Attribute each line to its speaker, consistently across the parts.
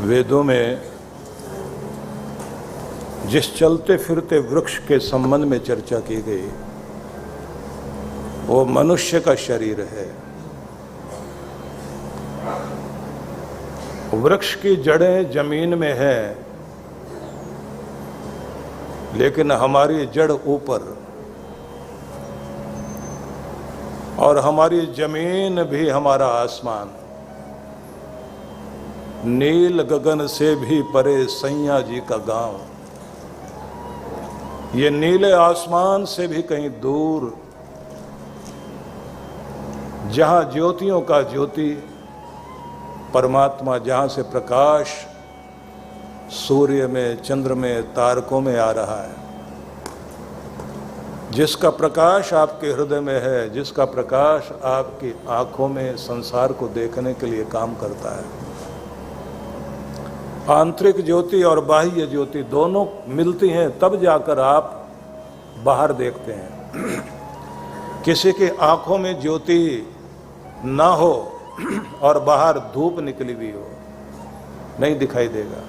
Speaker 1: वेदों में जिस चलते फिरते वृक्ष के संबंध में चर्चा की गई वो मनुष्य का शरीर है। वृक्ष की जड़ें जमीन में है, लेकिन हमारी जड़ ऊपर, और हमारी जमीन भी हमारा आसमान। नील गगन से भी परे सैया जी का गांव, ये नीले आसमान से भी कहीं दूर, जहां ज्योतियों का ज्योति परमात्मा, जहां से प्रकाश सूर्य में, चंद्र में, तारकों में आ रहा है, जिसका प्रकाश आपके हृदय में है, जिसका प्रकाश आपकी आंखों में संसार को देखने के लिए काम करता है। आंतरिक ज्योति और बाह्य ज्योति दोनों मिलती हैं तब जाकर आप बाहर देखते हैं। किसी की आंखों में ज्योति ना हो और बाहर धूप निकली हुई हो, नहीं दिखाई देगा।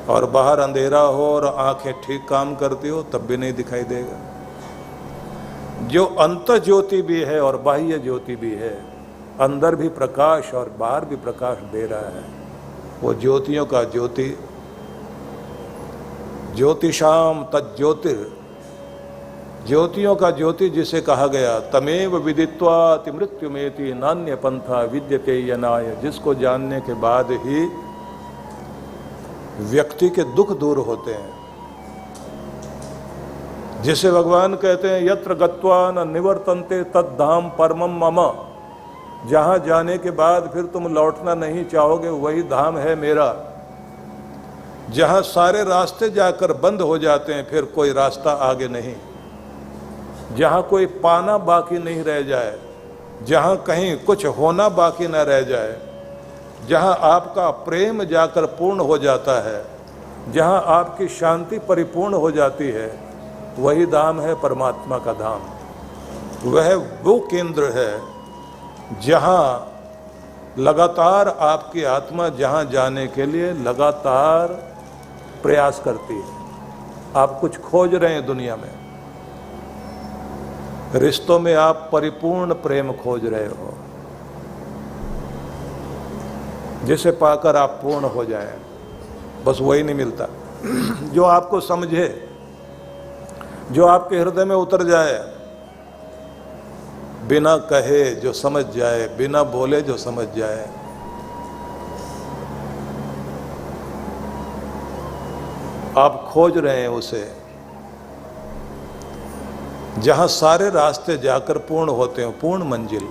Speaker 1: और बाहर अंधेरा हो और आंखें ठीक काम करती हो तब भी नहीं दिखाई देगा। जो अंतः ज्योति भी है और बाह्य ज्योति भी है, अंदर भी प्रकाश और बाहर भी प्रकाश दे रहा है, वो ज्योतियों का ज्योति। ज्योतिषाम तज्ज्योतिर, ज्योतियों का ज्योति जिसे कहा गया। तमेव विदित्वाति मृत्युमेति नान्य पंथा विद्यते यनाय, जिसको जानने के बाद ही व्यक्ति के दुख दूर होते हैं। जिसे भगवान कहते हैं यत्र गत्वा न निवर्तन्ते तद्धाम परमम मम, जहां जाने के बाद फिर तुम लौटना नहीं चाहोगे वही धाम है मेरा। जहां सारे रास्ते जाकर बंद हो जाते हैं, फिर कोई रास्ता आगे नहीं। जहां कोई पाना बाकी नहीं रह जाए, जहां कहीं कुछ होना बाकी न रह जाए, जहां आपका प्रेम जाकर पूर्ण हो जाता है, जहां आपकी शांति परिपूर्ण हो जाती है, वही धाम है परमात्मा का धाम। वह वो केंद्र है जहां लगातार आपकी आत्मा जहां जाने के लिए लगातार प्रयास करती है। आप कुछ खोज रहे हैं दुनिया में, रिश्तों में आप परिपूर्ण प्रेम खोज रहे हो, जिसे पाकर आप पूर्ण हो जाएं, बस वही नहीं मिलता। जो आपको समझे, जो आपके हृदय में उतर जाए, बिना कहे जो समझ जाए, बिना बोले जो समझ जाए। आप खोज रहे हैं उसे, जहां सारे रास्ते जाकर पूर्ण होते हैं, पूर्ण मंजिल।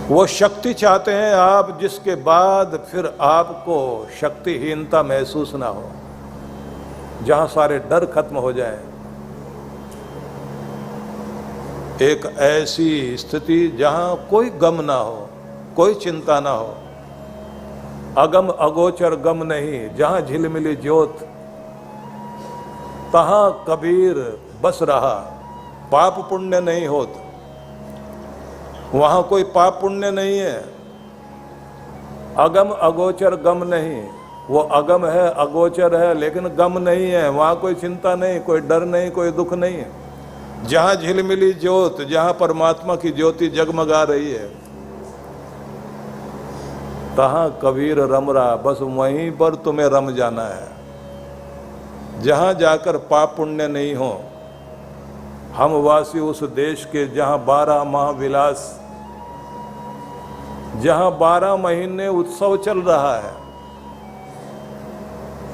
Speaker 1: वो शक्ति चाहते हैं आप, जिसके बाद फिर आपको शक्तिहीनता महसूस ना हो, जहां सारे डर खत्म हो जाएं। एक ऐसी स्थिति जहां कोई गम ना हो, कोई चिंता ना हो, अगम अगोचर गम नहीं, जहां झिलमिली ज्योत, तहां कबीर बस रहा। पाप पुण्य नहीं होत, वहां कोई पाप पुण्य नहीं है। अगम अगोचर गम नहीं, वो अगम है, अगोचर है, लेकिन गम नहीं है। वहां कोई चिंता नहीं, कोई डर नहीं, कोई दुख नहीं है। जहां झिलमिली ज्योत, जहां परमात्मा की ज्योति जगमगा रही है, तहां कबीर रम रहा। बस वहीं पर तुम्हें रम जाना है, जहां जाकर पाप पुण्य नहीं हो। हम वासी उस देश के जहां 12 माह विलास, जहां 12 महीने उत्सव चल रहा है,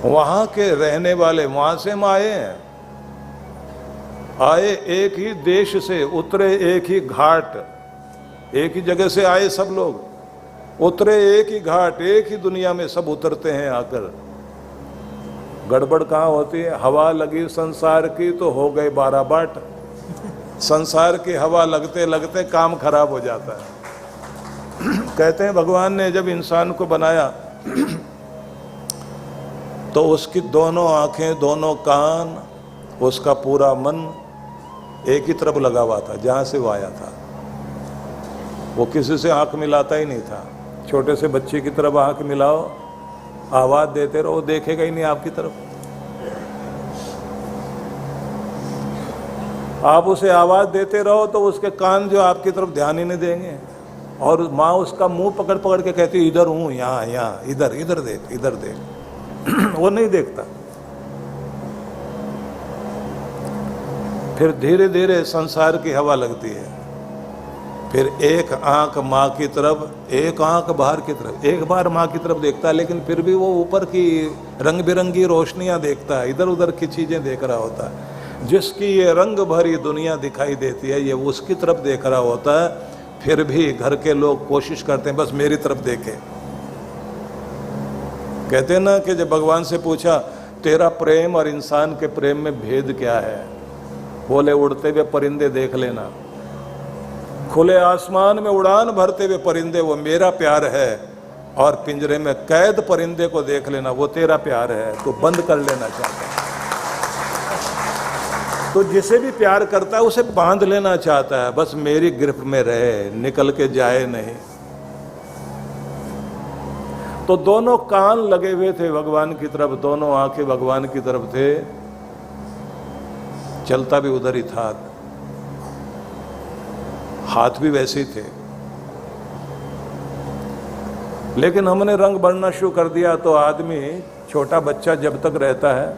Speaker 1: वहां के रहने वाले, वहां से हम आए हैं। आए एक ही देश से, उतरे एक ही घाट, एक ही जगह से आए सब लोग, उतरे एक ही घाट, एक ही दुनिया में सब उतरते हैं आकर। गड़बड़ कहाँ होती है? हवा लगी संसार की तो हो गए 12 बाट। संसार की हवा लगते लगते काम खराब हो जाता है। कहते हैं भगवान ने जब इंसान को बनाया तो उसकी दोनों आंखें, दोनों कान, उसका पूरा मन एक ही तरफ लगा हुआ था, जहां से वो आया था। वो किसी से आंख मिलाता ही नहीं था। छोटे से बच्चे की तरफ आंख मिलाओ, आवाज देते रहो, देखेगा ही नहीं आपकी तरफ। आप उसे आवाज देते रहो तो उसके कान जो आपकी तरफ ध्यान ही नहीं देंगे। और माँ उसका मुंह पकड़ पकड़ के कहती इधर हूं, यहाँ यहाँ, इधर इधर देख, इधर देख। वो नहीं देखता। फिर धीरे धीरे संसार की हवा लगती है। फिर एक आंख माँ की तरफ, एक आंख बाहर की तरफ। एक बार माँ की तरफ देखता है, लेकिन फिर भी वो ऊपर की रंग बिरंगी रोशनियां देखता है, इधर उधर की चीजें देख रहा होता है। जिसकी ये रंग भरी दुनिया दिखाई देती है, ये उसकी तरफ देख रहा होता है। फिर भी घर के लोग कोशिश करते हैं बस मेरी तरफ देखे। कहते हैं ना कि जब भगवान से पूछा तेरा प्रेम और इंसान के प्रेम में भेद क्या है, बोले उड़ते हुए परिंदे देख लेना, खुले आसमान में उड़ान भरते हुए परिंदे वो मेरा प्यार है, और पिंजरे में कैद परिंदे को देख लेना वो तेरा प्यार है, तो बंद कर लेना चाहता है। तो जिसे भी प्यार करता है उसे बांध लेना चाहता है, बस मेरी गिरफ्त में रहे, निकल के जाए नहीं। तो दोनों कान लगे हुए थे भगवान की तरफ, दोनों आंखें भगवान की तरफ थे, चलता भी उधर ही था, हाथ भी वैसे ही थे। लेकिन हमने रंग बढ़ना शुरू कर दिया तो आदमी, छोटा बच्चा जब तक रहता है,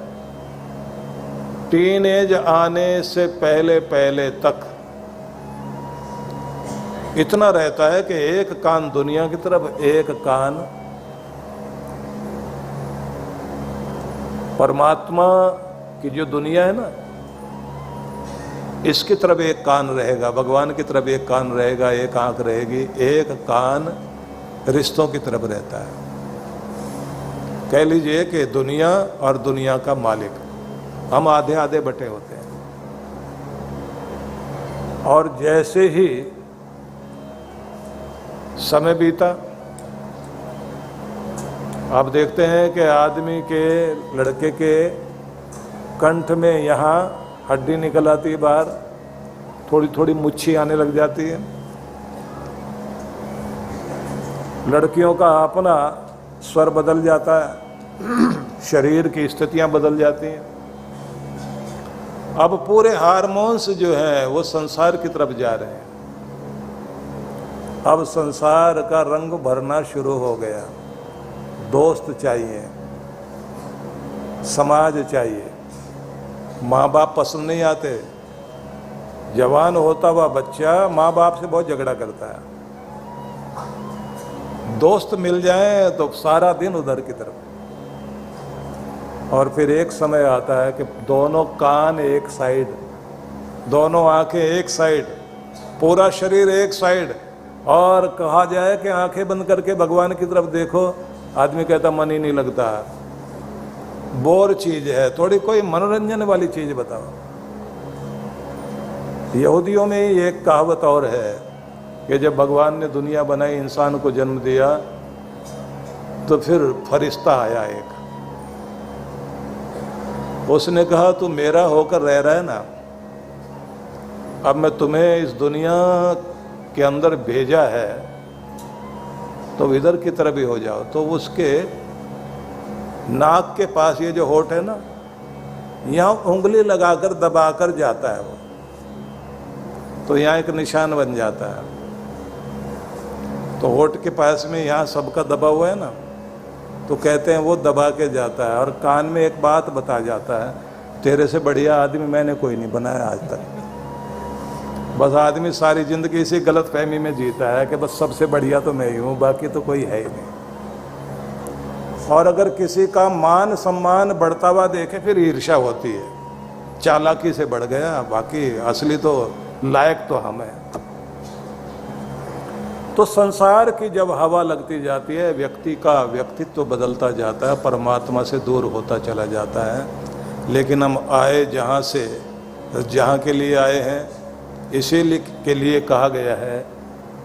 Speaker 1: टीन एज आने से पहले पहले तक इतना रहता है कि एक कान दुनिया की तरफ, एक कान परमात्मा की जो दुनिया है ना, इसकी तरफ एक कान रहेगा, भगवान की तरफ एक कान रहेगा, एक आंख रहेगी, एक कान रिश्तों की तरफ रहता है। कह लीजिए कि दुनिया और दुनिया का मालिक, हम आधे आधे बटे होते हैं। और जैसे ही समय बीता, आप देखते हैं कि आदमी के, लड़के के कंठ में यहाँ हड्डी निकल आती है बाहर, थोड़ी थोड़ी मुच्छी आने लग जाती है। लड़कियों का अपना स्वर बदल जाता है, शरीर की स्थितियां बदल जाती हैं। अब पूरे हार्मोन्स जो हैं वो संसार की तरफ जा रहे हैं। अब संसार का रंग भरना शुरू हो गया। दोस्त चाहिए, समाज चाहिए, माँ बाप पसंद नहीं आते। जवान होता हुआ बच्चा माँ बाप से बहुत झगड़ा करता है। दोस्त मिल जाए तो सारा दिन उधर की तरफ। और फिर एक समय आता है कि दोनों कान एक साइड, दोनों आंखें एक साइड, पूरा शरीर एक साइड, और कहा जाए कि आंखें बंद करके भगवान की तरफ देखो, आदमी कहता मन ही नहीं लगता, बोर चीज है, थोड़ी कोई मनोरंजन वाली चीज बताओ। यहूदियों में ही एक कहावत और है कि जब भगवान ने दुनिया बनाई, इंसान को जन्म दिया, तो फिर फरिश्ता आया एक, उसने कहा तू मेरा होकर रह रहा है ना, अब मैं तुम्हें इस दुनिया के अंदर भेजा है तो इधर की तरफ ही हो जाओ। तो उसके नाक के पास ये जो होठ है ना, यहाँ उंगली लगाकर दबाकर जाता है वो, तो यहाँ एक निशान बन जाता है। तो होठ के पास में यहाँ सबका दबा हुआ है ना, तो कहते हैं वो दबा के जाता है और कान में एक बात बता जाता है, तेरे से बढ़िया आदमी मैंने कोई नहीं बनाया आज तक। बस आदमी सारी जिंदगी इसी गलत फहमी में जीता है कि बस सबसे बढ़िया तो मैं ही हूँ, बाकी तो कोई है ही नहीं। और अगर किसी का मान सम्मान बढ़ता हुआ देखे फिर ईर्ष्या होती है, चालाकी से बढ़ गया, बाकी असली तो लायक तो हम हैं। तो संसार की जब हवा लगती जाती है, व्यक्ति का व्यक्तित्व बदलता जाता है, परमात्मा से दूर होता चला जाता है। लेकिन हम आए जहाँ से, जहाँ के लिए आए हैं, इसीलिए के लिए कहा गया है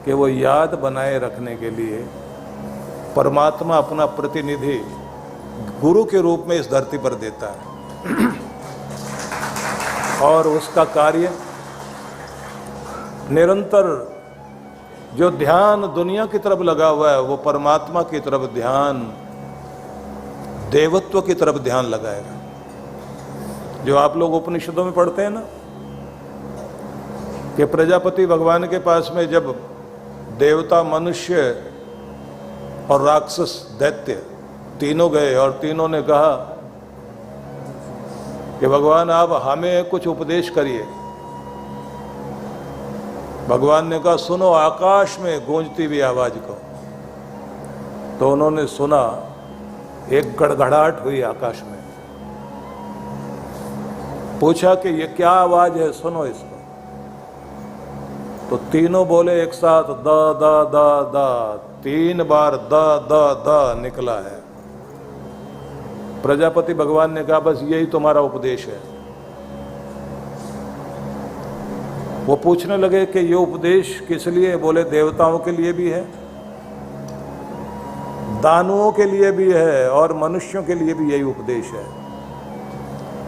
Speaker 1: कि वो याद बनाए रखने के लिए परमात्मा अपना प्रतिनिधि गुरु के रूप में इस धरती पर देता है। और उसका कार्य निरंतर जो ध्यान दुनिया की तरफ लगा हुआ है वो परमात्मा की तरफ ध्यान, देवत्व की तरफ ध्यान लगाएगा। जो आप लोग उपनिषदों में पढ़ते हैं ना कि प्रजापति भगवान के पास में जब देवता, मनुष्य और राक्षस दैत्य तीनों गए और तीनों ने कहा कि भगवान आप हमें कुछ उपदेश करिए। भगवान ने कहा सुनो आकाश में गूंजती हुई आवाज को। तो उन्होंने सुना, एक गड़गड़ाहट हुई आकाश में। पूछा कि ये क्या आवाज है, सुनो इसको। तो तीनों बोले एक साथ the the the the, 3 bar the the the निकला है। प्रजापति भगवान ने कहा बस यही तुम्हारा उपदेश है। वो पूछने लगे कि ये उपदेश किस लिए? बोले देवताओं के लिए भी है, दानुओं के लिए भी है और मनुष्यों के लिए भी यही उपदेश है।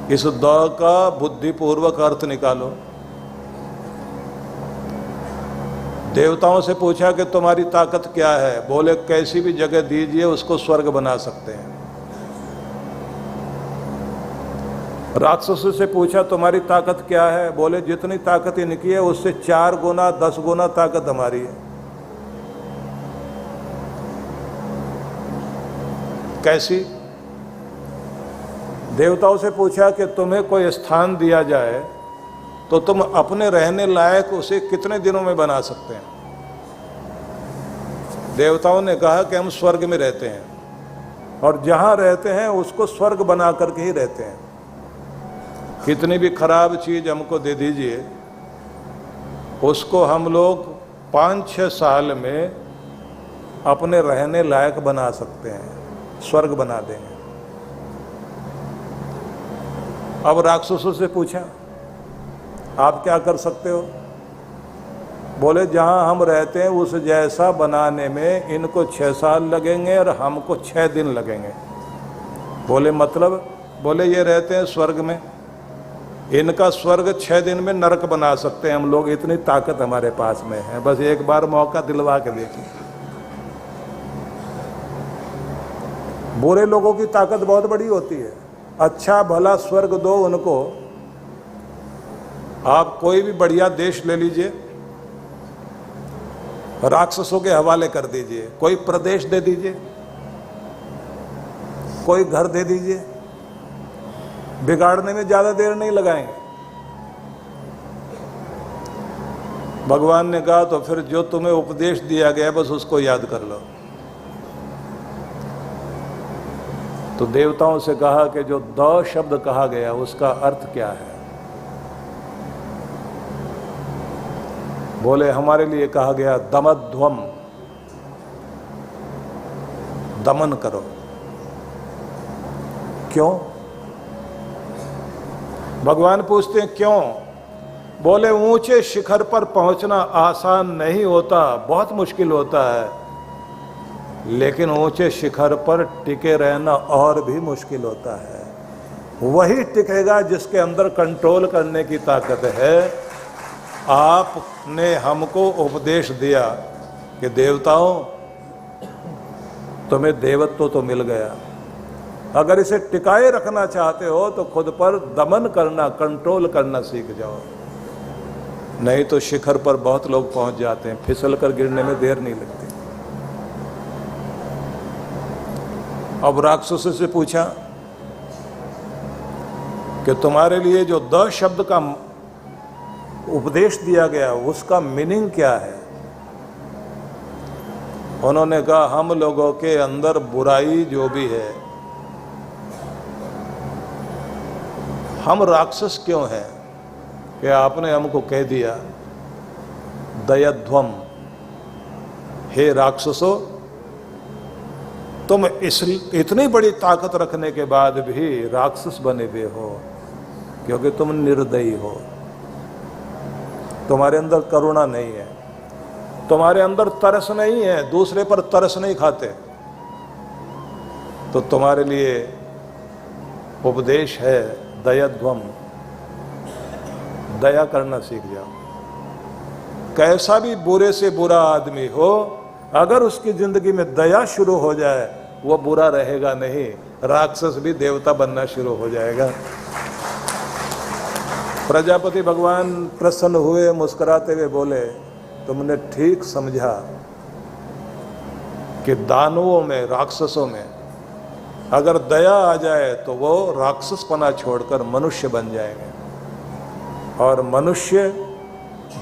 Speaker 1: इस द का बुद्धिपूर्वक अर्थ निकालो। देवताओं से पूछा कि तुम्हारी ताकत क्या है? बोले कैसी भी जगह दीजिए उसको स्वर्ग बना सकते हैं। राक्षसों से पूछा तुम्हारी ताकत क्या है? बोले जितनी ताकत इनकी है उससे 4 गुना 10 गुना ताकत हमारी है। कैसी? देवताओं से पूछा कि तुम्हें कोई स्थान दिया जाए तो तुम अपने रहने लायक उसे कितने दिनों में बना सकते हैं? देवताओं ने कहा कि हम स्वर्ग में रहते हैं और जहां रहते हैं उसको स्वर्ग बना करके ही रहते हैं। कितनी भी खराब चीज हमको दे दीजिए, उसको हम लोग 5-6 साल में अपने रहने लायक बना सकते हैं, स्वर्ग बना देंगे। अब राक्षसों से पूछा आप क्या कर सकते हो? बोले जहां हम रहते हैं उस जैसा बनाने में इनको 6 साल लगेंगे और हमको 6 दिन लगेंगे। बोले मतलब? बोले ये रहते हैं स्वर्ग में, इनका स्वर्ग 6 दिन में नरक बना सकते हैं हम लोग, इतनी ताकत हमारे पास में है। बस एक बार मौका दिलवा के देखिए। बुरे लोगों की ताकत बहुत बड़ी होती है। अच्छा भला स्वर्ग दो उनको। आप कोई भी बढ़िया देश ले लीजिए, राक्षसों के हवाले कर दीजिए। कोई प्रदेश दे दीजिए, कोई घर दे दीजिए, बिगाड़ने में ज्यादा देर नहीं लगाएंगे। भगवान ने कहा तो फिर जो तुम्हें उपदेश दिया गया बस उसको याद कर लो। तो देवताओं से कहा कि जो द शब्द कहा गया उसका अर्थ क्या है? बोले हमारे लिए कहा गया दमध्वम, दमन करो। क्यों? भगवान पूछते हैं क्यों? बोले ऊंचे शिखर पर पहुंचना आसान नहीं होता, बहुत मुश्किल होता है, लेकिन ऊंचे शिखर पर टिके रहना और भी मुश्किल होता है। वही टिकेगा जिसके अंदर कंट्रोल करने की ताकत है। आपने हमको उपदेश दिया कि देवताओं तुम्हें देवत्व तो मिल गया, अगर इसे टिकाए रखना चाहते हो तो खुद पर दमन करना, कंट्रोल करना सीख जाओ। नहीं तो शिखर पर बहुत लोग पहुंच जाते हैं, फिसल कर गिरने में देर नहीं लगती। अब राक्षसों से पूछा कि तुम्हारे लिए जो द शब्द का उपदेश दिया गया उसका मीनिंग क्या है? उन्होंने कहा हम लोगों के अंदर बुराई जो भी है, हम राक्षस क्यों हैं कि आपने हमको कह दिया दयध्वम, हे राक्षसों तुम इतनी बड़ी ताकत रखने के बाद भी राक्षस बने हुए हो क्योंकि तुम निर्दयी हो, तुम्हारे अंदर करुणा नहीं है, तुम्हारे अंदर तरस नहीं है, दूसरे पर तरस नहीं खाते। तो तुम्हारे लिए उपदेश है दयध्वम, दया करना सीख जाओ। कैसा भी बुरे से बुरा आदमी हो, अगर उसकी जिंदगी में दया शुरू हो जाए, वो बुरा रहेगा नहीं, राक्षस भी देवता बनना शुरू हो जाएगा। प्रजापति भगवान प्रसन्न हुए, मुस्कुराते हुए बोले, तुमने ठीक समझा कि दानवों में, राक्षसों में अगर दया आ जाए तो वो राक्षसपना छोड़कर मनुष्य बन जाएंगे, और मनुष्य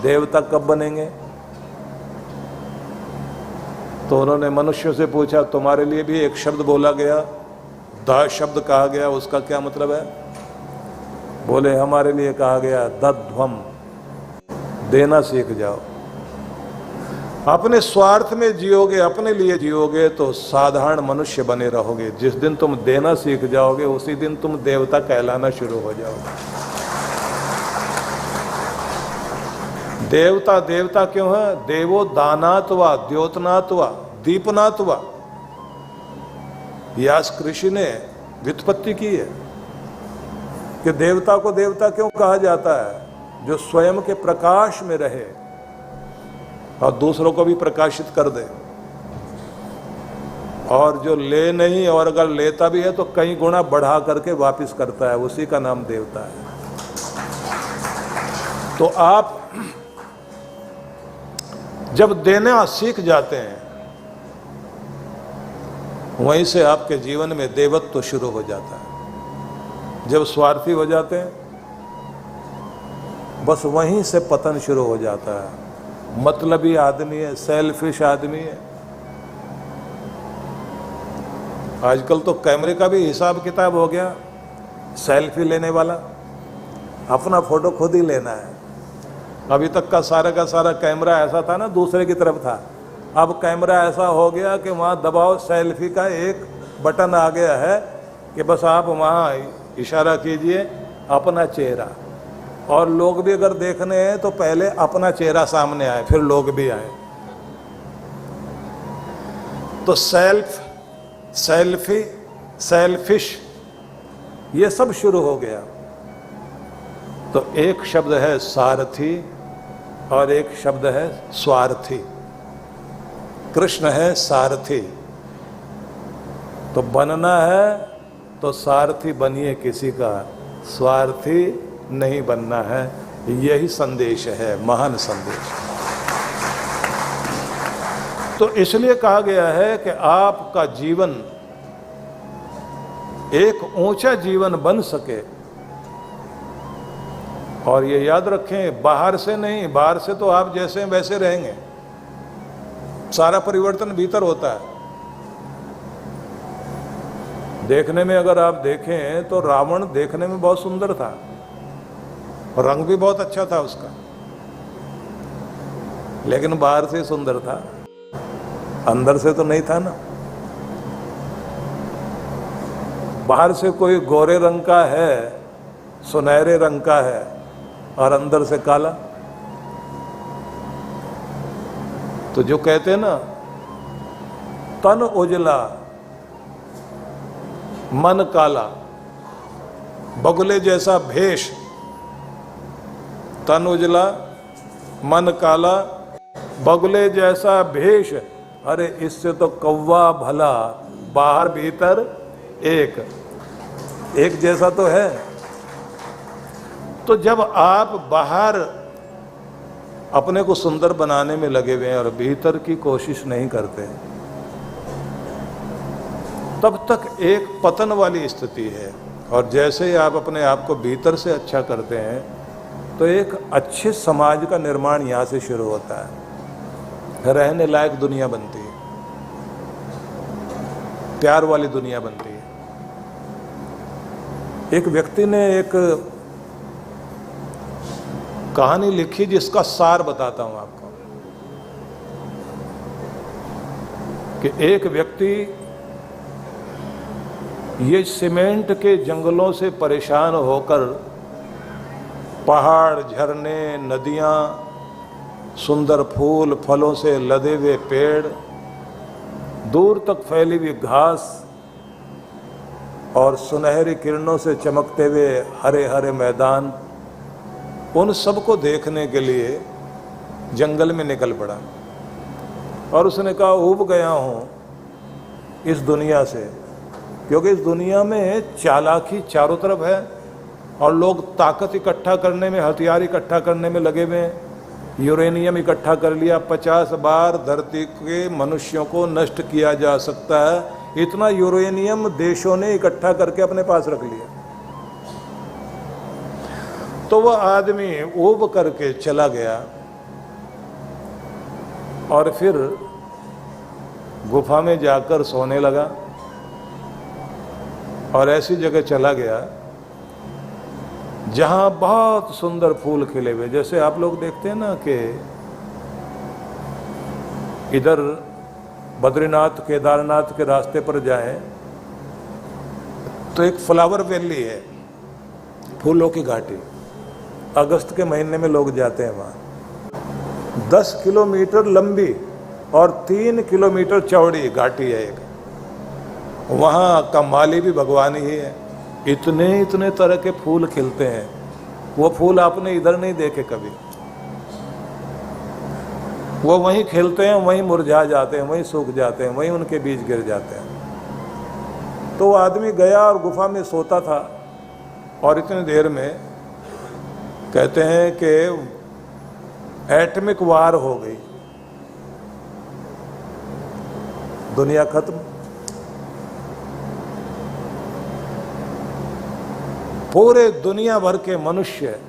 Speaker 1: देवता कब बनेंगे? तो उन्होंने मनुष्य से पूछा, तुम्हारे लिए भी एक शब्द बोला गया, द शब्द कहा गया, उसका क्या मतलब है? बोले, हमारे लिए कहा गया दध्वम, देना सीख जाओ। अपने स्वार्थ में जियोगे, अपने लिए जियोगे तो साधारण मनुष्य बने रहोगे। जिस दिन तुम देना सीख जाओगे, उसी दिन तुम देवता कहलाना शुरू हो जाओगे। देवता देवता क्यों है? देवो दानात्वा, द्योतनात्वा, दीपनात्वा। व्यास ऋषि ने व्युत्पत्ति की है कि देवता को देवता क्यों कहा जाता है? जो स्वयं के प्रकाश में रहे और दूसरों को भी प्रकाशित कर दे, और जो ले नहीं, और अगर लेता भी है तो कई गुना बढ़ा करके वापस करता है, उसी का नाम देवता है। तो आप जब देना सीख जाते हैं, वहीं से आपके जीवन में देवत्व शुरू हो जाता है। जब स्वार्थी हो जाते हैं, बस वहीं से पतन शुरू हो जाता है। मतलबी आदमी है, सेल्फिश आदमी है। आजकल तो कैमरे का भी हिसाब किताब हो गया। सेल्फी लेने वाला अपना फोटो खुद ही लेना है। अभी तक का सारा कैमरा ऐसा था ना, दूसरे की तरफ था। अब कैमरा ऐसा हो गया कि वहाँ दबाओ, सेल्फी का एक बटन आ गया है कि बस आप वहाँ इशारा कीजिए, अपना चेहरा। और लोग भी अगर देखने हैं तो पहले अपना चेहरा सामने आए, फिर लोग भी आए। तो सेल्फी, सेल्फिश, ये सब शुरू हो गया। तो एक शब्द है सारथी और एक शब्द है स्वार्थी। कृष्ण है सारथी। तो बनना है तो सारथी बनिए किसी का, स्वार्थी नहीं बनना है। यही संदेश है, महान संदेश। तो इसलिए कहा गया है कि आपका जीवन एक ऊंचा जीवन बन सके। और ये याद रखें, बाहर से नहीं, बाहर से तो आप जैसे हैं वैसे रहेंगे। सारा परिवर्तन भीतर होता है। देखने में अगर आप देखें तो रावण देखने में बहुत सुंदर था, रंग भी बहुत अच्छा था उसका, लेकिन बाहर से सुंदर था, अंदर से तो नहीं था ना। बाहर से कोई गोरे रंग का है, सुनहरे रंग का है, और अंदर से काला। तो जो कहते हैं ना, तन उजला मन काला, बगुले जैसा भेष, तन उजला मन काला, बगुले जैसा भेष। अरे इससे तो कौवा भला, बाहर भीतर एक जैसा तो है। तो जब आप बाहर अपने को सुंदर बनाने में लगे हुए हैं और भीतर की कोशिश नहीं करते, तब तक एक पतन वाली स्थिति है। और जैसे ही आप अपने आप को भीतर से अच्छा करते हैं, तो एक अच्छे समाज का निर्माण यहाँ से शुरू होता है। रहने लायक दुनिया बनती है, प्यार वाली दुनिया बनती है। एक व्यक्ति ने एक कहानी लिखी जिसका सार बताता हूं आपको, कि एक व्यक्ति ये सीमेंट के जंगलों से परेशान होकर पहाड़, झरने, नदियां, सुंदर फूल फलों से लदे हुए पेड़, दूर तक फैली हुई घास और सुनहरी किरणों से चमकते हुए हरे हरे मैदान, उन सबको देखने के लिए जंगल में निकल पड़ा और उसने कहा ऊब गया हूँ इस दुनिया से, क्योंकि इस दुनिया में चालाकी चारों तरफ है और लोग ताकत इकट्ठा करने में, हथियार इकट्ठा करने में लगे हुए हैं। यूरेनियम इकट्ठा कर लिया, 50 बार धरती के मनुष्यों को नष्ट किया जा सकता है, इतना यूरेनियम देशों ने इकट्ठा करके अपने पास रख लिया। तो वह आदमी ऊब करके चला गया और फिर गुफा में जाकर सोने लगा और ऐसी जगह चला गया जहां बहुत सुंदर फूल खिले हुए। जैसे आप लोग देखते हैं ना कि इधर बद्रीनाथ केदारनाथ के रास्ते पर जाएं तो एक फ्लावर वैली है, फूलों की घाटी। अगस्त के महीने में लोग जाते हैं वहाँ। 10 किलोमीटर लंबी और 3 किलोमीटर चौड़ी घाटी है एक। वहाँ का माली भी भगवान ही है। इतने तरह के फूल खिलते हैं, वो फूल आपने इधर नहीं देखे कभी। वो वहीं खिलते हैं, वहीं मुरझा जाते हैं, वहीं सूख जाते हैं, वहीं उनके बीज गिर जाते हैं। तो वो आदमी गया और गुफा में सोता था और इतनी देर में कहते हैं कि एटमिक वार हो गई, दुनिया खत्म। पूरे दुनिया भर के मनुष्य,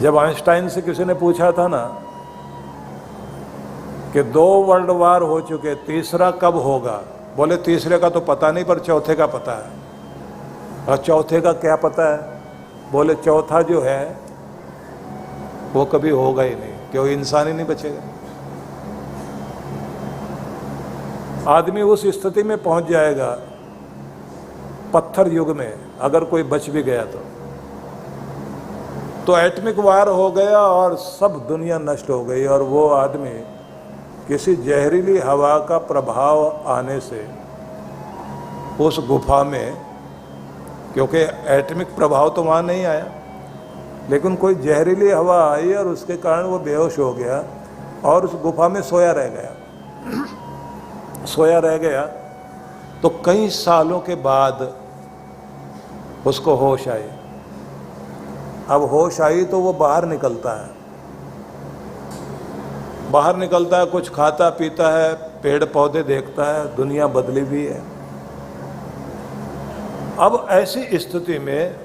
Speaker 1: जब आइंस्टाइन से किसी ने पूछा था ना कि 2 वर्ल्ड वार हो चुके, तीसरा कब होगा, बोले तीसरे का तो पता नहीं पर चौथे का पता है। और चौथे का क्या पता है, बोले चौथा जो है वो कभी होगा ही नहीं, क्योंकि इंसान ही नहीं बचेगा। आदमी उस स्थिति में पहुंच जाएगा पत्थर युग में, अगर कोई बच भी गया तो एटमिक वार हो गया और सब दुनिया नष्ट हो गई। और वो आदमी किसी जहरीली हवा का प्रभाव आने से उस गुफा में, क्योंकि एटमिक प्रभाव तो वहाँ नहीं आया, लेकिन कोई जहरीली हवा आई और उसके कारण वो बेहोश हो गया और उस गुफा में सोया रह गया। सोया रह गया तो कई सालों के बाद उसको होश आई। अब होश आई तो वो बाहर निकलता है, बाहर निकलता है, कुछ खाता पीता है, पेड़ पौधे देखता है, दुनिया बदली भी है। अब ऐसी स्थिति में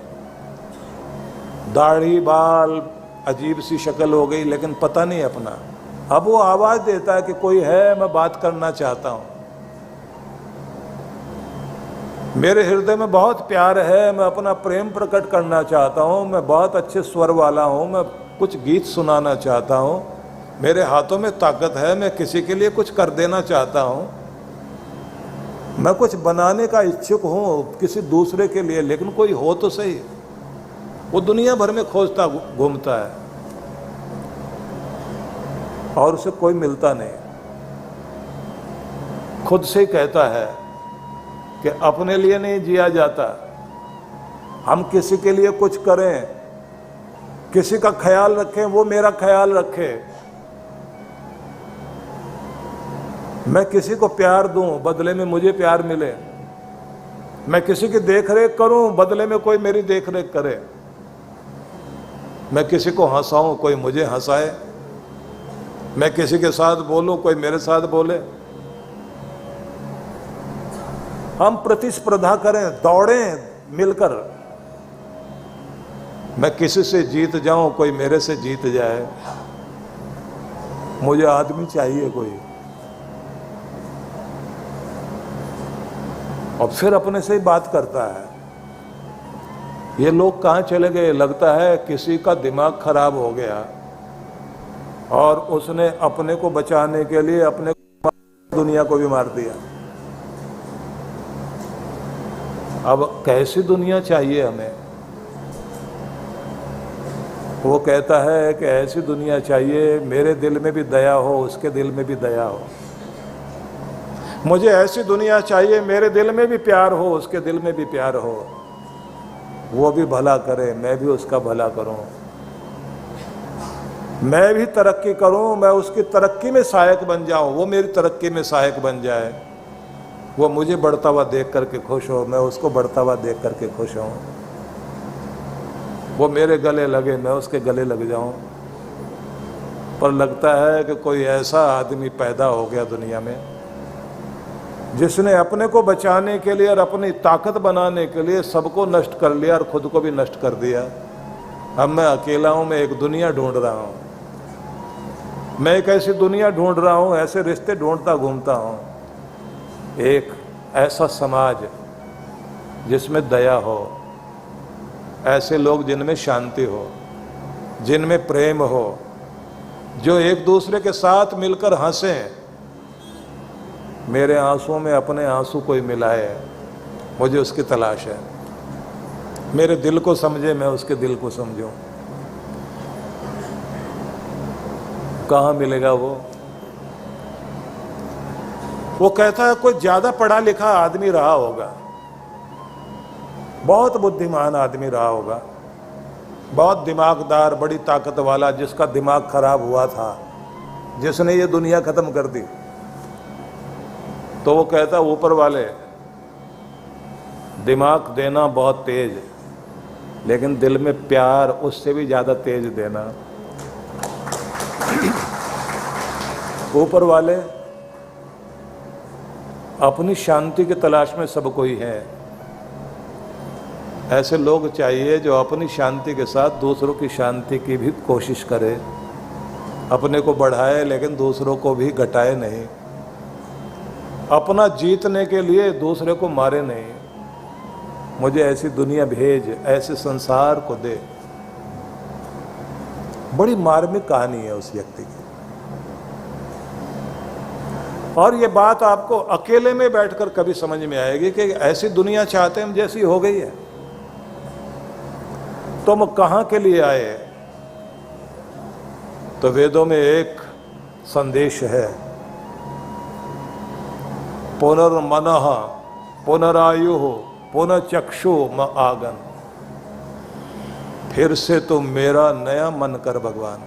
Speaker 1: दाढ़ी बाल अजीब सी शक्ल हो गई, लेकिन पता नहीं अपना। अब वो आवाज देता है कि कोई है, मैं बात करना चाहता हूं, मेरे हृदय में बहुत प्यार है, मैं अपना प्रेम प्रकट करना चाहता हूँ, मैं बहुत अच्छे स्वर वाला हूँ, मैं कुछ गीत सुनाना चाहता हूँ, मेरे हाथों में ताकत है, मैं किसी के लिए कुछ कर देना चाहता हूँ, मैं कुछ बनाने का इच्छुक हूँ किसी दूसरे के लिए, लेकिन कोई हो तो सही। वो दुनिया भर में खोजता घूमता है और उसे कोई मिलता नहीं। खुद से ही कहता है कि अपने लिए नहीं जिया जाता, हम किसी के लिए कुछ करें, किसी का ख्याल रखें, वो मेरा ख्याल रखे। मैं किसी को प्यार दूं, बदले में मुझे प्यार मिले। मैं किसी की देख रेख करूं, बदले में कोई मेरी देख रेख करे। मैं किसी को हंसाऊं, कोई मुझे हंसाए। मैं किसी के साथ बोलूं, कोई मेरे साथ बोले। हम प्रतिस्पर्धा करें, दौड़ें मिलकर। मैं किसी से जीत जाऊं, कोई मेरे से जीत जाए। मुझे आदमी चाहिए कोई। और फिर अपने से ही बात करता है। ये लोग कहाँ चले गए? लगता है किसी का दिमाग खराब हो गया और उसने अपने को बचाने के लिए अपने दुनिया को भी मार दिया। अब कैसी दुनिया चाहिए हमें? वो कहता है कि ऐसी दुनिया चाहिए मेरे दिल में भी दया हो, उसके दिल में भी दया हो। मुझे ऐसी दुनिया चाहिए मेरे दिल में भी प्यार हो, उसके दिल में भी प्यार हो। वो भी भला करे, मैं भी उसका भला करूं। मैं भी तरक्की करूं, मैं उसकी तरक्की में सहायक बन जाऊं, वो मेरी तरक्की में सहायक बन जाए, वो मुझे बढ़ता हुआ देख करके खुश हो, मैं उसको बढ़ता हुआ देख करके खुश हूं, वो मेरे गले लगे, मैं उसके गले लग जाऊं। पर लगता है कि कोई ऐसा आदमी पैदा हो गया दुनिया में जिसने अपने को बचाने के लिए और अपनी ताकत बनाने के लिए सबको नष्ट कर लिया और खुद को भी नष्ट कर दिया। अब मैं अकेला हूं, मैं एक दुनिया ढूंढ रहा हूं, मैं एक ऐसी दुनिया ढूंढ रहा हूं, ऐसे रिश्ते ढूंढता घूमता हूं, एक ऐसा समाज जिसमें दया हो, ऐसे लोग जिनमें शांति हो, जिनमें प्रेम हो, जो एक दूसरे के साथ मिलकर हंसें। मेरे आंसुओं में अपने आंसू कोई मिलाए, मुझे उसकी तलाश है। मेरे दिल को समझे, मैं उसके दिल को समझूं। कहाँ मिलेगा वो? वो कहता है कोई ज्यादा पढ़ा लिखा आदमी रहा होगा, बहुत बुद्धिमान आदमी रहा होगा, बहुत दिमागदार, बड़ी ताकत वाला, जिसका दिमाग खराब हुआ था, जिसने ये दुनिया खत्म कर दी। तो वो कहता ऊपर वाले दिमाग देना बहुत तेज, लेकिन दिल में प्यार उससे भी ज्यादा तेज देना। ऊपर वाले अपनी शांति की तलाश में सब कोई है। ऐसे लोग चाहिए जो अपनी शांति के साथ दूसरों की शांति की भी कोशिश करे, अपने को बढ़ाए लेकिन दूसरों को भी घटाए नहीं, अपना जीतने के लिए दूसरे को मारे नहीं। मुझे ऐसी दुनिया भेज, ऐसे संसार को दे। बड़ी मार्मिक कहानी है उस व्यक्ति की। और ये बात आपको अकेले में बैठकर कभी समझ में आएगी कि ऐसी दुनिया चाहते हम जैसी हो गई है। तुम कहां के लिए आए? तो वेदों में एक संदेश है, पुनर्मनः पुनरायु पुनर्चक्षु म आगन। फिर से तुम मेरा नया मन कर भगवान।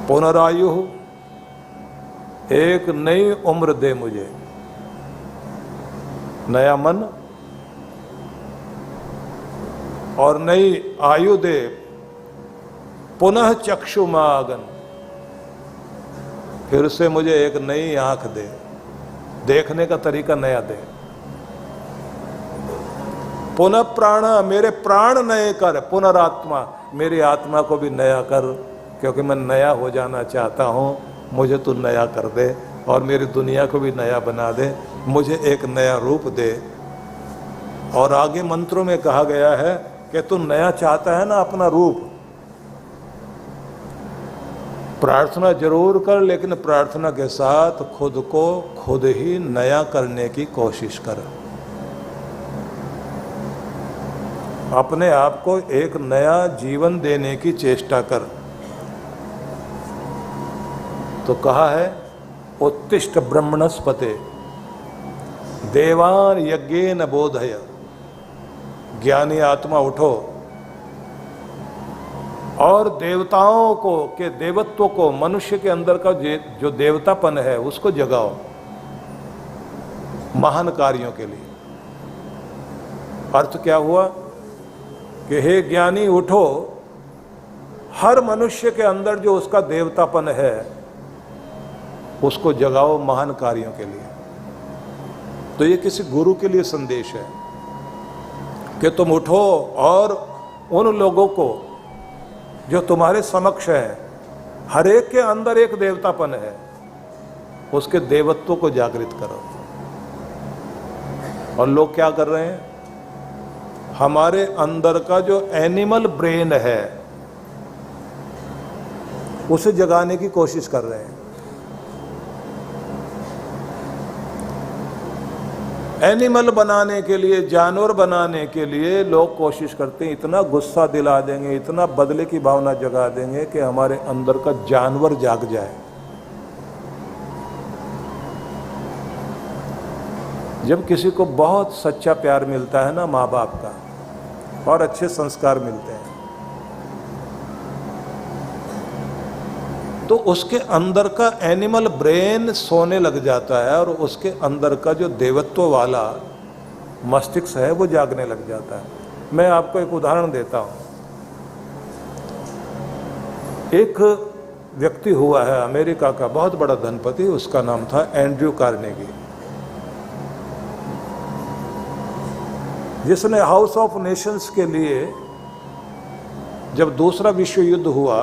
Speaker 1: पुनरायु, एक नई उम्र दे मुझे, नया मन और नई आयु दे, पुनः चक्षु म आगन। फिर से मुझे एक नई आंख दे, देखने का तरीका नया दे। पुनः प्राण, मेरे प्राण नए कर, पुनरात्मा, मेरी आत्मा को भी नया कर, क्योंकि मैं नया हो जाना चाहता हूं। मुझे तू नया कर दे और मेरी दुनिया को भी नया बना दे, मुझे एक नया रूप दे। और आगे मंत्रों में कहा गया है कि तू नया चाहता है ना अपना रूप, प्रार्थना जरूर कर, लेकिन प्रार्थना के साथ खुद को खुद ही नया करने की कोशिश कर। अपने आप को एक नया जीवन देने की चेष्टा कर। तो कहा है उत्तिष्ठ ब्रह्मणस्पते देवान यज्ञेन बोधय। ज्ञानी आत्मा उठो और देवताओं को के देवत्व को, मनुष्य के अंदर का जो देवतापन है उसको जगाओ महान कार्यों के लिए। अर्थ क्या हुआ कि हे ज्ञानी उठो, हर मनुष्य के अंदर जो उसका देवतापन है उसको जगाओ महान कार्यों के लिए। तो ये किसी गुरु के लिए संदेश है कि तुम उठो और उन लोगों को जो तुम्हारे समक्ष है, हर एक के अंदर एक देवतापन है, उसके देवत्व को जागृत करो। और लोग क्या कर रहे हैं? हमारे अंदर का जो एनिमल ब्रेन है उसे जगाने की कोशिश कर रहे हैं। एनिमल बनाने के लिए, जानवर बनाने के लिए लोग कोशिश करते हैं, इतना गुस्सा दिला देंगे, इतना बदले की भावना जगा देंगे कि हमारे अंदर का जानवर जाग जाए। जब किसी को बहुत सच्चा प्यार मिलता है ना माँ बाप का, और अच्छे संस्कार मिलते हैं, तो उसके अंदर का एनिमल ब्रेन सोने लग जाता है और उसके अंदर का जो देवत्व वाला मस्तिष्क है वो जागने लग जाता है। मैं आपको एक उदाहरण देता हूँ। एक व्यक्ति हुआ है अमेरिका का बहुत बड़ा धनपति, उसका नाम था एंड्रयू कार्नेगी, जिसने हाउस ऑफ नेशंस के लिए जब दूसरा विश्व युद्ध हुआ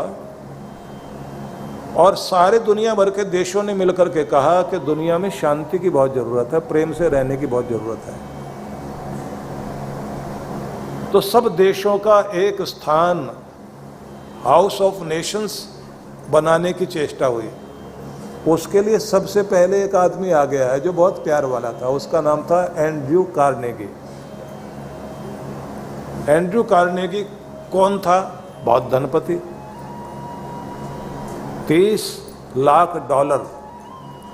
Speaker 1: और सारे दुनिया भर के देशों ने मिलकर के कहा कि दुनिया में शांति की बहुत ज़रूरत है, प्रेम से रहने की बहुत ज़रूरत है, तो सब देशों का एक स्थान हाउस ऑफ नेशंस बनाने की चेष्टा हुई। उसके लिए सबसे पहले एक आदमी आ गया है जो बहुत प्यार वाला था, उसका नाम था एंड्रयू कार्नेगी। एंड्रयू कार्नेगी कौन था? बहुत धनपति, $30 लाख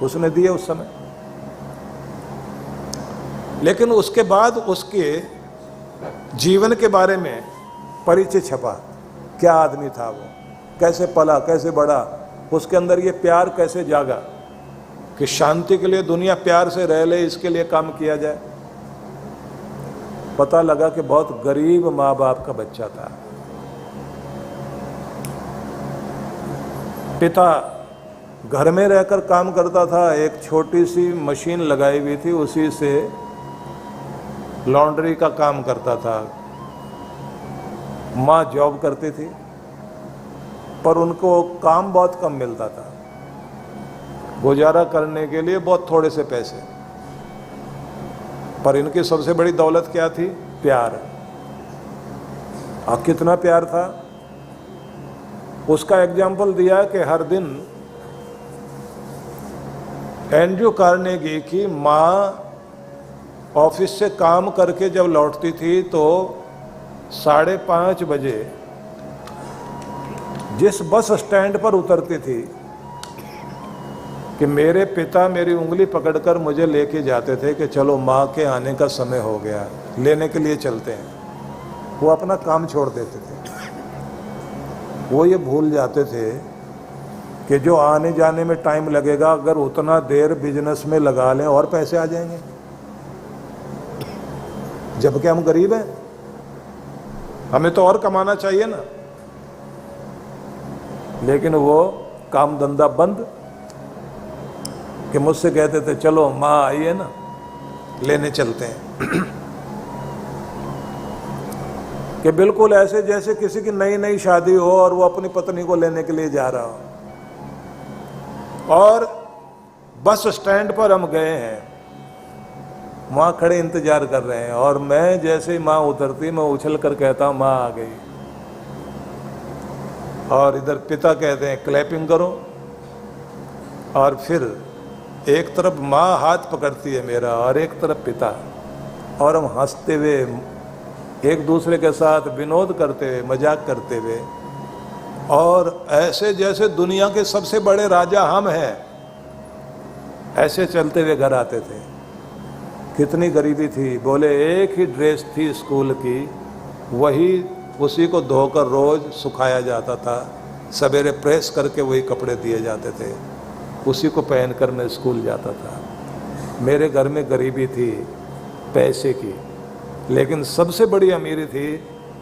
Speaker 1: उसने दिए उस समय। लेकिन उसके बाद उसके जीवन के बारे में परिचय छपा, क्या आदमी था वो, कैसे पला, कैसे बढ़ा, उसके अंदर ये प्यार कैसे जागा कि शांति के लिए दुनिया प्यार से रह ले, इसके लिए काम किया जाए। पता लगा कि बहुत गरीब माँ बाप का बच्चा था। पिता घर में रहकर काम करता था, एक छोटी सी मशीन लगाई हुई थी, उसी से लॉन्ड्री का काम करता था। माँ जॉब करती थी पर उनको काम बहुत कम मिलता था, गुजारा करने के लिए बहुत थोड़े से पैसे। पर इनकी सबसे बड़ी दौलत क्या थी? प्यार। कितना प्यार था उसका एग्जाम्पल दिया कि हर दिन एंड्रयू कार्नेगी की माँ ऑफिस से काम करके जब लौटती थी तो 5:30 बजे जिस बस स्टैंड पर उतरती थी कि मेरे पिता मेरी उंगली पकड़कर मुझे लेके जाते थे कि चलो माँ के आने का समय हो गया, लेने के लिए चलते हैं, वो अपना काम छोड़ देते थे। वो ये भूल जाते थे कि जो आने जाने में टाइम लगेगा, अगर उतना देर बिजनेस में लगा लें और पैसे आ जाएंगे, जबकि हम गरीब हैं, हमें तो और कमाना चाहिए ना। लेकिन वो काम धंधा बंद कि मुझसे कहते थे चलो माँ आई है ना, लेने चलते हैं। कि बिल्कुल ऐसे जैसे किसी की नई नई शादी हो और वो अपनी पत्नी को लेने के लिए जा रहा हो। और बस स्टैंड पर हम गए हैं, माँ खड़े इंतजार कर रहे हैं, और मैं जैसे ही माँ उतरती मैं उछल कर कहता हूँ माँ आ गई, और इधर पिता कहते हैं क्लैपिंग करो, और फिर एक तरफ माँ हाथ पकड़ती है मेरा और एक तरफ पिता, और हम हंसते हुए एक दूसरे के साथ विनोद करते हुए, मजाक करते हुए, और ऐसे जैसे दुनिया के सबसे बड़े राजा हम हैं, ऐसे चलते हुए घर आते थे। कितनी गरीबी थी, बोले एक ही ड्रेस थी स्कूल की, वही उसी को धोकर रोज सुखाया जाता था, सवेरे प्रेस करके वही कपड़े दिए जाते थे, उसी को पहनकर मैं स्कूल जाता था। मेरे घर में गरीबी थी पैसे की, लेकिन सबसे बड़ी अमीरी थी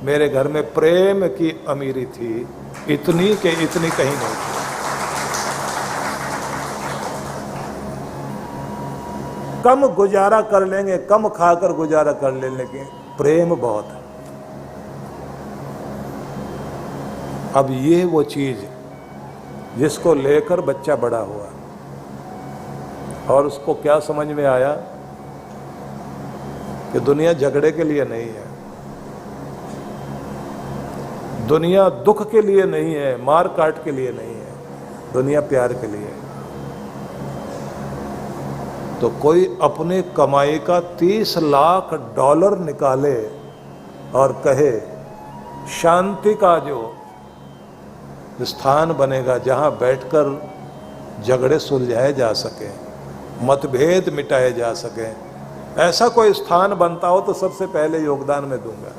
Speaker 1: मेरे घर में प्रेम की अमीरी थी, इतनी कि इतनी कहीं नहीं थी। कम गुजारा कर लेंगे, कम खाकर गुजारा कर लेंगे, लेकिन प्रेम बहुत है। अब ये वो चीज जिसको लेकर बच्चा बड़ा हुआ और उसको क्या समझ में आया कि दुनिया झगड़े के लिए नहीं है, दुनिया दुख के लिए नहीं है, मार काट के लिए नहीं है, दुनिया प्यार के लिए है। तो कोई अपने कमाई का $30 लाख निकाले और कहे शांति का जो स्थान बनेगा जहां बैठकर झगड़े सुलझाए जा सके, मतभेद मिटाए जा सके, ऐसा कोई स्थान बनता हो तो सबसे पहले योगदान मैं दूंगा।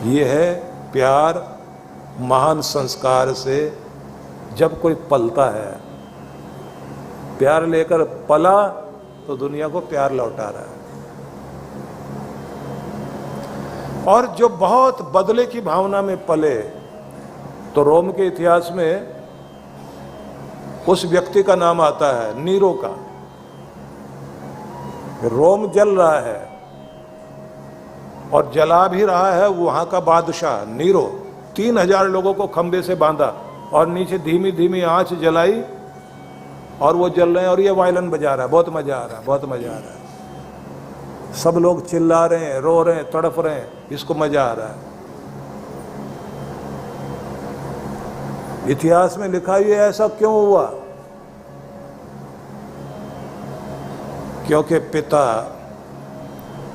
Speaker 1: ये है प्यार, महान संस्कार से जब कोई पलता है, प्यार लेकर पला तो दुनिया को प्यार लौटा रहा है। और जो बहुत बदले की भावना में पले, तो रोम के इतिहास में उस व्यक्ति का नाम आता है नीरो का। रोम जल रहा है और जला भी रहा है वहां का बादशाह नीरो। 3000 लोगों को खंबे से बांधा और नीचे धीमी धीमी आंच जलाई और वो जल रहे हैं और ये वायलिन बजा रहा है। बहुत मजा आ रहा है, बहुत मजा आ रहा है। सब लोग चिल्ला रहे हैं, रो रहे हैं, तड़प रहे हैं, इसको मजा आ रहा है। इतिहास में लिखा ये ऐसा क्यों हुआ? क्योंकि पिता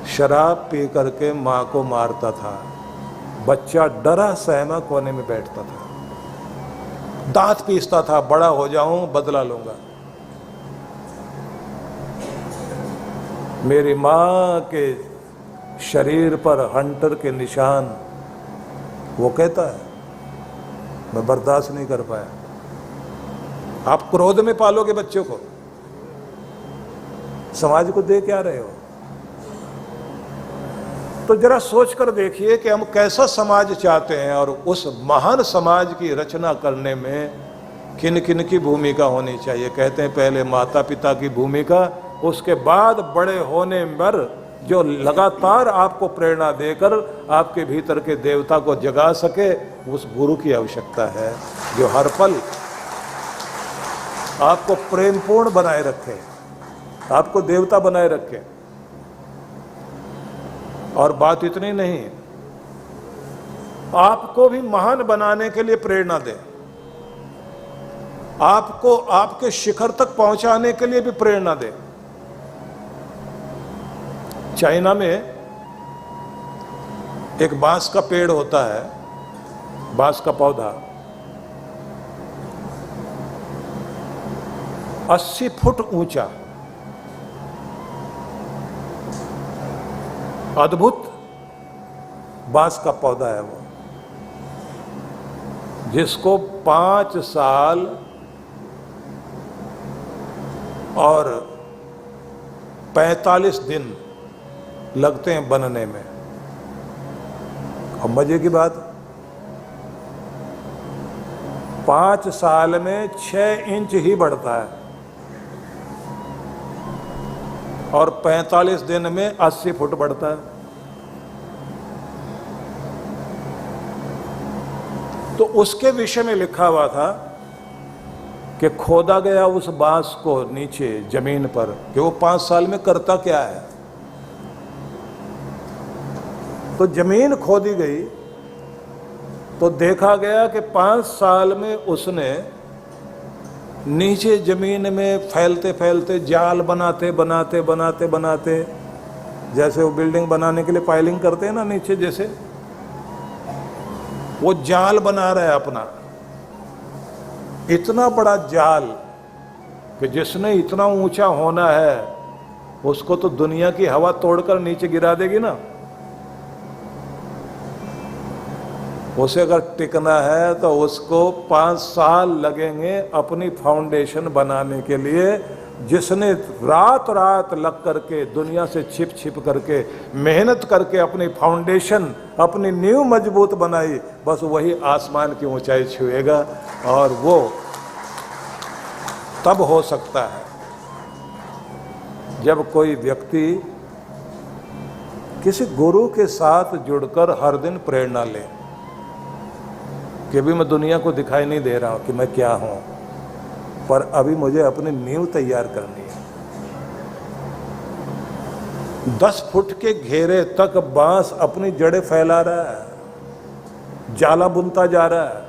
Speaker 1: शराब पी करके मां को मारता था, बच्चा डरा सहमा कोने में बैठता था, दांत पीसता था, बड़ा हो जाऊं बदला लूंगा। मेरी मां के शरीर पर हंटर के निशान, वो कहता है मैं बर्दाश्त नहीं कर पाया। आप क्रोध में पालोगे बच्चों को, समाज को दे क्या रहे हो? तो जरा सोच कर देखिए कि हम कैसा समाज चाहते हैं और उस महान समाज की रचना करने में किन किन की भूमिका होनी चाहिए। कहते हैं पहले माता पिता की भूमिका, उसके बाद बड़े होने पर जो लगातार आपको प्रेरणा देकर आपके भीतर के देवता को जगा सके, उस गुरु की आवश्यकता है जो हर पल आपको प्रेमपूर्ण बनाए रखे, आपको देवता बनाए रखे। और बात इतनी नहीं, आपको भी महान बनाने के लिए प्रेरणा दे, आपको आपके शिखर तक पहुंचाने के लिए भी प्रेरणा दे। चाइना में एक बांस का पेड़ होता है, बांस का पौधा 80 फुट ऊंचा, अद्भुत बांस का पौधा है वो, जिसको 5 साल और 45 दिन लगते हैं बनने में। और मजे की बात, 5 साल में 6 इंच ही बढ़ता है और 45 दिन में 80 फुट बढ़ता है। तो उसके विषय में लिखा हुआ था कि खोदा गया उस बांस को नीचे जमीन पर कि वो 5 साल में करता क्या है। तो जमीन खोदी गई तो देखा गया कि 5 साल में उसने नीचे जमीन में फैलते फैलते जाल बनाते बनाते बनाते बनाते, जैसे वो बिल्डिंग बनाने के लिए पाइलिंग करते हैं ना नीचे, जैसे वो जाल बना रहा है अपना, इतना बड़ा जाल कि जिसने इतना ऊंचा होना है उसको तो दुनिया की हवा तोड़कर नीचे गिरा देगी ना। उसे अगर टिकना है तो उसको 5 साल लगेंगे अपनी फाउंडेशन बनाने के लिए। जिसने रात रात लग करके दुनिया से छिप छिप करके मेहनत करके अपनी फाउंडेशन, अपनी नींव मजबूत बनाई, बस वही आसमान की ऊंचाई छुएगा। और वो तब हो सकता है जब कोई व्यक्ति किसी गुरु के साथ जुड़कर हर दिन प्रेरणा ले कि भी मैं दुनिया को दिखाई नहीं दे रहा हूं कि मैं क्या हूं, पर अभी मुझे अपनी नींव तैयार करनी है। 10 फुट के घेरे तक बांस अपनी जड़ें फैला रहा है, जाला बुनता जा रहा है,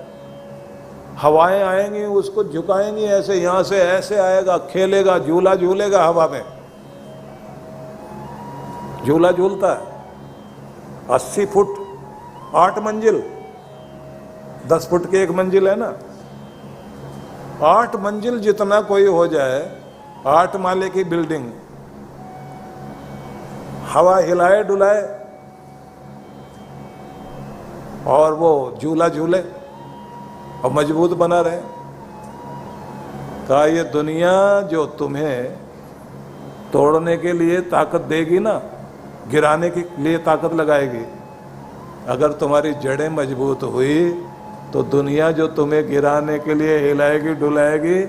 Speaker 1: हवाएं आएंगी उसको झुकाएंगी, ऐसे यहां से ऐसे आएगा, खेलेगा, झूला झूलेगा हवा में, झूला झूलता है। 80 फुट 8 मंजिल, 10 फुट की 1 मंजिल है ना, 8 मंजिल जितना कोई हो जाए, 8 माले की बिल्डिंग, हवा हिलाए डुलाए और वो झूला झूले और मजबूत बना रहे। कहा ये दुनिया जो तुम्हें तोड़ने के लिए ताकत देगी ना, गिराने के लिए ताकत लगाएगी, अगर तुम्हारी जड़ें मजबूत हुई तो दुनिया जो तुम्हें गिराने के लिए हिलाएगी डुलाएगी,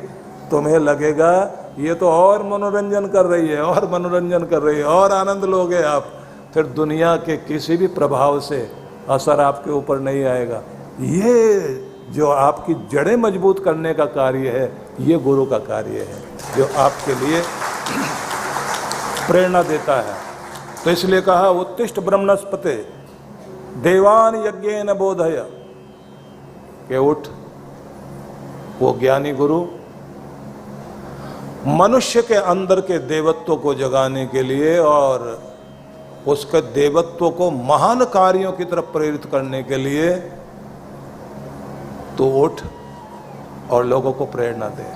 Speaker 1: तुम्हें लगेगा ये तो और मनोरंजन कर रही है, और मनोरंजन कर रही है, और आनंद लोगे आप, फिर दुनिया के किसी भी प्रभाव से असर आपके ऊपर नहीं आएगा। ये जो आपकी जड़ें मजबूत करने का कार्य है, ये गुरु का कार्य है, जो आपके लिए प्रेरणा देता है। तो इसलिए कहा उत्तिष्ठ ब्रह्मणस्पते देवान यज्ञेन बोधय, के उठ। वो ज्ञानी गुरु मनुष्य के अंदर के देवत्व को जगाने के लिए और उसके देवत्व को महान कार्यों की तरफ प्रेरित करने के लिए तो उठ और लोगों को प्रेरणा दे।